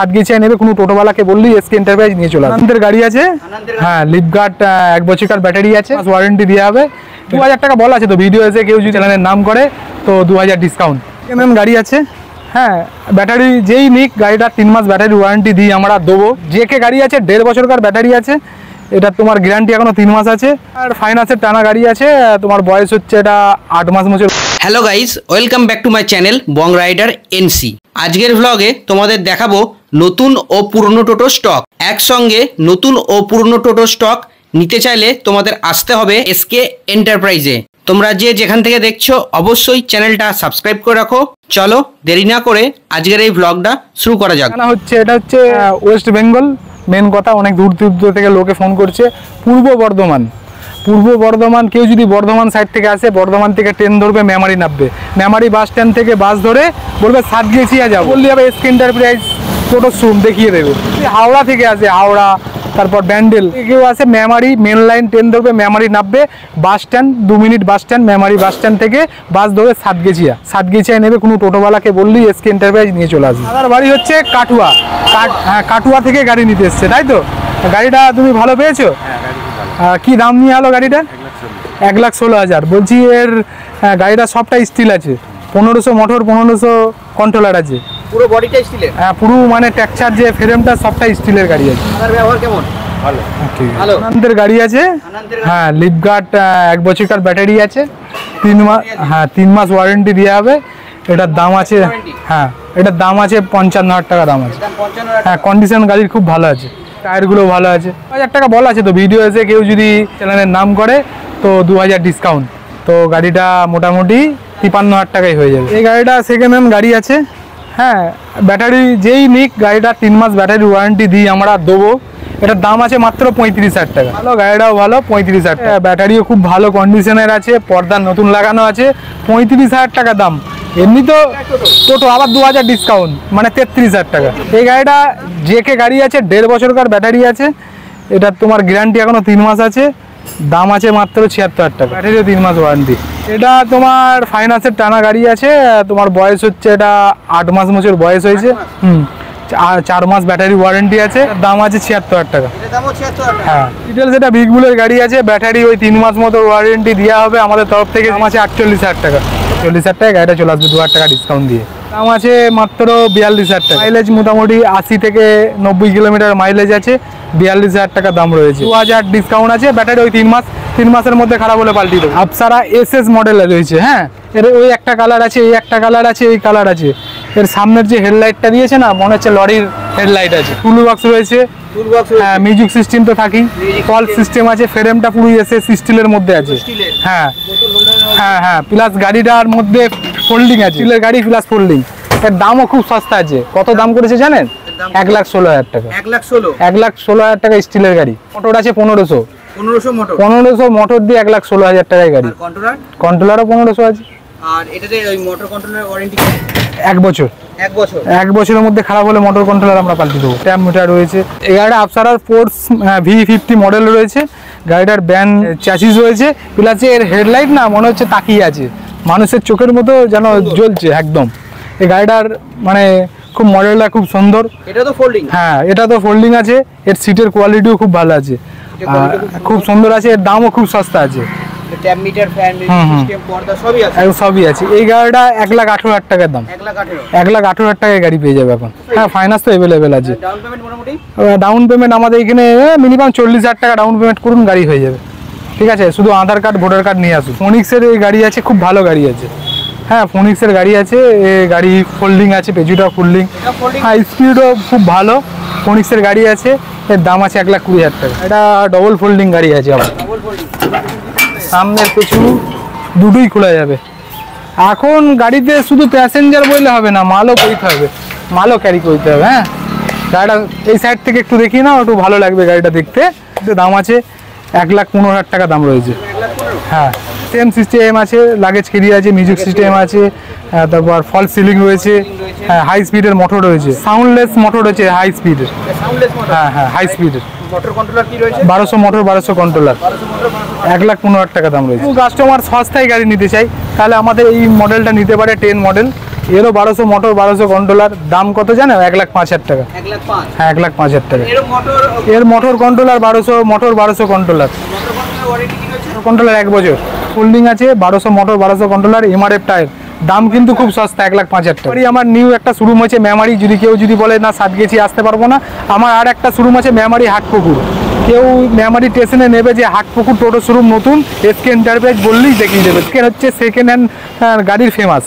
হাত গেছিয়ে নেবে কোনো টোটোওয়ালাকে বললি এসকে এন্টারপ্রাইজ নিয়ে চলে আসবে। আনন্দের গাড়ি আছে, হ্যাঁ লিপগার্ড 1 বছরকার ব্যাটারি আছে, ওয়ারেন্টি দেওয়া হবে। 2000 টাকা বলা আছে তো, ভিডিও এসে কেউ যদি চ্যানেলের নাম করে তো 2000 ডিসকাউন্ট। সেকেন্ড গাড়ি আছে, হ্যাঁ ব্যাটারি যেই নিক গাড়িটা 3 মাস ব্যাটারি ওয়ারেন্টি দিই আমরা দেবো। জেকে গাড়ি আছে 1.5 বছরকার ব্যাটারি আছে, এটা তোমার গ্যারান্টি এখনো 3 মাস আছে। আর ফাইন্যান্সের টানা গাড়ি আছে, তোমার বয়স হচ্ছে এটা 8 মাস মতো। Hello guys, welcome back to my channel Bong Rider NC. আজকের ভ্লগে তোমাদের দেখাবো নতুন ও পুরনো টোটো স্টক। একসঙ্গে নতুন ও পুরনো টোটো স্টক নিতে চাইলে তোমাদের আসতে হবে এসকে এন্টারপ্রাইজে। তোমরা যে যেখান থেকে দেখছো অবশ্যই চ্যানেলটা সাবস্ক্রাইব করে রাখো। চলো দেরি না করে আজকের এই ভ্লগটা শুরু করা যাক। এটা হচ্ছে ওয়েস্ট বেঙ্গল। মেন কথা, অনেক দূর দূর থেকে লোকে ফোন করছে। পূর্ব বর্ধমান কেউ যদি বর্ধমান সাইড থেকে আসে, বর্ধমান থেকে ট্রেন ধরবে, মেমারি নামবে, মেমারি বাস স্ট্যান্ড থেকে বাস ধরে বলবে সাতগেছিয়া যাবো, বললে যাবে এসকে এন্টারপ্রাইজ টোটো শোরুম দেখিয়ে দেবে। হাওড়া থেকে আসে, হাওড়া তারপর ব্যান্ডেল কেউ আসে, মেমারি মেন লাইন ট্রেন ধরবে, মেমারি নামবে, bus stand 2 minute bus stand, Memari bus stand থেকে বাস ধরে সাতগেছিয়া নেবে কোনো টোটোওয়ালাকে বললি এসকে এন্টারপ্রাইজ নিয়ে চলে আসবে। আমার বাড়ি হচ্ছে কাটুয়া, কাটুয়া থেকে গাড়ি নিতে এসছে, তাই তো? গাড়িটা তুমি ভালো পেয়েছো? কি দাম নিয়ে হলো গাড়িটা? 1,16,000। বলছি এর গাড়িটা সবটা স্টিল আছে, 1500 মোটর, 1500 কন্ট্রোলার আছে, পুরো বডিটা স্টিলের। হ্যাঁ পুরো মানে টেক্সচার যে ফ্রেমটা সবটা স্টিলের গাড়ি আছে। তার ব্যবহার কেমন? ভালো। ঠিক আছে। আনন্দের গাড়ি আছে, হ্যাঁ লিপগার্ড 1 বছরকার ব্যাটারি আছে, 3 মাস ওয়ারেন্টি দেওয়া হবে। এটার দাম আছে, হ্যাঁ এটার দাম আছে 55,000 টাকা দাম আছে। হ্যাঁ কন্ডিশন গাড়ির খুব ভালো আছে, টায়ারগুলো ভালো আছে। 2000 টাকা বলা আছে তো, ভিডিও এসে কেউ যদি চ্যানেলের নাম করে তো 2000 ডিসকাউন্ট। তো গাড়িটা মোটামুটি 53,000 টাকায় হয়ে যাবে। এই গাড়িটা সেকেন্ড হ্যান্ড গাড়ি আছে, হ্যাঁ ব্যাটারি যেই নিক গাড়িটা 3 মাস ব্যাটারি ওয়ারেন্টি দিই আমরা দেবো। এটার দাম আছে মাত্র 35,000 টাকা। ভালো গাড়িটাও ভালো, 35,000 টাকা। ব্যাটারিও খুব ভালো কন্ডিশনের আছে, পর্দা নতুন লাগানো আছে, 35,000 টাকা দাম। এমনি তো টোটো আবার 2000 ডিসকাউন্ট, মানে 33,000 টাকা। এই গাড়িটা জেকে গাড়ি আছে, 1.5 বছরকার ব্যাটারি আছে, এটা তোমার গ্যারান্টি এখনো 3 মাস আছে, দাম আছে মাত্র 76,000 টাকা, ব্যাটারিও 3 মাস ওয়ারেন্টি। এটা তোমার ফাইন্যান্সের টানা গাড়ি আছে, তোমার বয়স হচ্ছে এটা 8 মাস মতো বয়স হয়েছে। 4 মাস ব্যাটারি ওয়ারেন্টি আছে, দাম আছে 76,000 টাকা। হ্যাঁ ডিটেলস এটা বিগ বুলের গাড়ি আছে, ব্যাটারি ওই 3 মাস মতো ওয়ারেন্টি দেওয়া হবে আমাদের তরফ থেকে। দাম আছে 48,000 টাকা। 40,000 টাকা গাড়িটা চলে আসবে 2,000 টাকা ডিসকাউন্ট দিয়ে। দাম আছে মাত্র 42,000 টাকা। মাইলেজ মোটামুটি 80 থেকে 90 কিলোমিটার মাইলেজ আছে, 42,000 টাকা দাম রয়েছে। 2000 ডিসকাউন্ট আছে, ব্যাটারি ওই 3 মাসের মধ্যে খারাপ হলে পাল্টি দেবো। আপসারা এসএস মডেলে রয়েছে, হ্যাঁ এর ওই একটা কালার আছে, এই একটা কালার আছে, এই কালার আছে। এর সামনের যে হেডলাইটটা দিয়েছে না, মনে হচ্ছে লরির হেডলাইট আছে। টুল বক্স রয়েছে, হ্যাঁ মিউজিক সিস্টেম তো থাকেই, কল সিস্টেম আছে, ফ্রেমটা পুরো এসএস স্টিলের মধ্যে আছে। হ্যাঁ হ্যাঁ হ্যাঁ প্লাস গাড়িটার মধ্যে ফোল্ডিং আছে, স্টিলের গাড়ি প্লাস ফোল্ডিং। এর দামও খুব সস্তা আছে। কত দাম করেছে জানেন? 1,16,000 টাকা। 1,16,000 টাকা স্টিলের গাড়ি। মোটর আছে 1500 মোটর দিয়ে 1,16,000 টাকায় গাড়ি। কন্ট্রোলারও 1500 আছে। আর এটাতে ওই মোটর কন্ট্রোলার ওয়ারেন্টি 1 বছর। 1 বছরের মধ্যে খারাপ হলে মোটর কন্ট্রোলার আমরা পাল্টে দেবো। ট্যাপ মিটার রয়েছে। এই গাড়িটা আপসারার ফোর্স V50 মডেল রয়েছে, গাড়িটার ব্যান চ্যাসিস রয়েছে, প্লাস এর হেডলাইট না মনে হচ্ছে তাকিয়ে আছে, মানুষের চোখের মতো যেন জ্বলছে একদম। এই গাড়িটার মানে খুব মডেলটা খুব সুন্দর। এটা তো ফোল্ডিং, হ্যাঁ এটা তো ফোল্ডিং আছে। এর সিটের কোয়ালিটিও খুব ভালো আছে, খুব সুন্দর আছে। এর দামও খুব সস্তা আছে। ট্যাপ মিটার, ফ্যান সিস্টেম, পর্দা সবই আছে। এই গাড়িটা 1,18,000 টাকার দাম। 1,18,000 টাকায় গাড়ি পেয়ে যাবে এখন। হ্যাঁ ফাইন্যান্স তো অ্যাভেলেবেল আছে। ডাউন পেমেন্ট আমাদের এখানে মিনিমাম 40,000 টাকা ডাউন পেমেন্ট করুন, গাড়ি হয়ে যাবে। ঠিক আছে, শুধু আধার কার্ড ভোটার কার্ড নিয়ে আসুন। ফোনিক্সের এই গাড়ি আছে, খুব ভালো গাড়ি আছে। হ্যাঁ ফোনিক্সের গাড়ি আছে, এই গাড়ি ফোল্ডিং আছে, পেজুটা ফোল্ডিং, হ্যাঁ স্পিডও খুব ভালো। ফোনিক্সের গাড়ি আছে, এর দাম আছে 1,20,000 টাকা। এটা ডবল ফোল্ডিং গাড়ি আছে আবার, সামনের পেছু দুটোই খোলা যাবে। এখন গাড়িতে শুধু প্যাসেঞ্জার বললে হবে না, মালও করতে হবে, মালও ক্যারি করতে হবে। হ্যাঁ গাড়িটা এই সাইড থেকে একটু দেখি না, একটু ভালো লাগবে গাড়িটা দেখতে। দাম আছে 1,15,000 টাকা দাম রয়েছে। হ্যাঁ সেম সিস্টেম আছে, লাগেজ ক্যারি আছে, মিউজিক সিস্টেম আছে, তারপর ফল সিলিং রয়েছে, হ্যাঁ হাই স্পিডের মোটর রয়েছে, সাউন্ডলেস মোটর রয়েছে, হাই স্পিডের। হ্যাঁ হ্যাঁ হাই স্পিডের। মোটর কন্ট্রোলার কি রয়েছে? 1200 মোটর, 1200 কন্ট্রোলার। 1,15,000 টাকা দাম রয়েছে। কাস্টমার সস্তায় গাড়ি নিতে চাই তাহলে আমাদের এই মডেলটা নিতে পারে, 10 মডেল। এরও 1200 মোটর 1200 কন্ট্রোলার, দাম কত জানো? 1,05,000 টাকা। 1,05,000? হ্যাঁ 1,05,000 টাকা। মোটর এর motor controller 1200, motor 1200 controller, warranty কি রয়েছে? কন্ট্রোলার 1 বছর। হোল্ডিং আছে 1200 মোটর 1200 কন্ট্রোলার, এমআরএফ টায়ার, দাম কিন্তু খুব সস্তা, 1,05,000 টাকা। আমার নিউ একটা শোরুম হয়েছে মেমারি, যদি কেউ যদি বলে না সাতগেছি আসতে পারবো না, আমার আর একটা শোরুম আছে মেমারি হাটপুকুর। কেউ মেমারি স্টেশনে নেবে যে হাটপুকুর টোটো শোরুম নতুন, এসকে এন্টারপ্রাইজ বললেই দেখিয়ে দেবে। হচ্ছে সেকেন্ড হ্যান্ড গাড়ির ফেমাস।